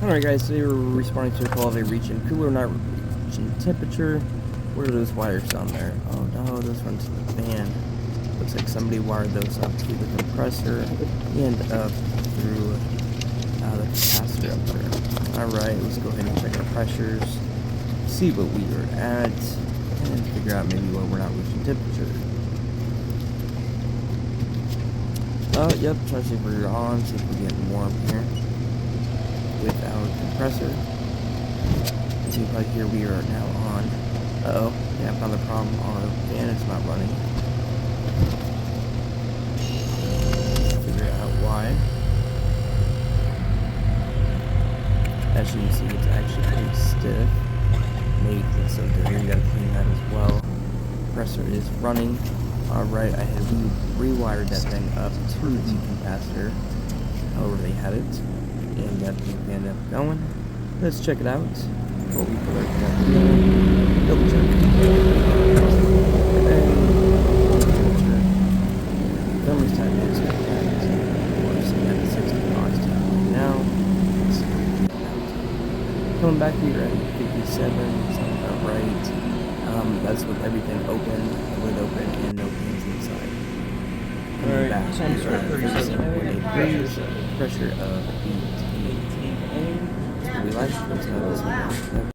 Alright guys, today we're responding to a call of a region cooler not reaching temperature. What are those wires down there? Oh no, those run to the fan. Looks like somebody wired those up to the compressor and up through the capacitor up there. Alright, let's go ahead and check our pressures, see what we are at, and figure out maybe why we're not reaching temperature. Yep, try to see if we're on, see if we're getting warm here with our compressor. As you can probably hear, we are now on. Uh-oh, yeah, I found the problem on our fan, it's not running. Figure out why. As you can see, it's actually pretty stiff. Maybe because it's so dirty, you gotta clean that as well. Compressor is running. Alright, I had rewired that thing up to the capacitor, however they had it, and that thing ended up going. Let's check it out. What we put our double check. Temperature. Thermostat is at, we're sitting at 60 knots now. Coming back here at 57, sounds about right. That's with everything open, the lid open, and no pins inside. Alright, Back so I'm here at 37.8 degrees, pressure of 18. That's what we like. Let's have this one.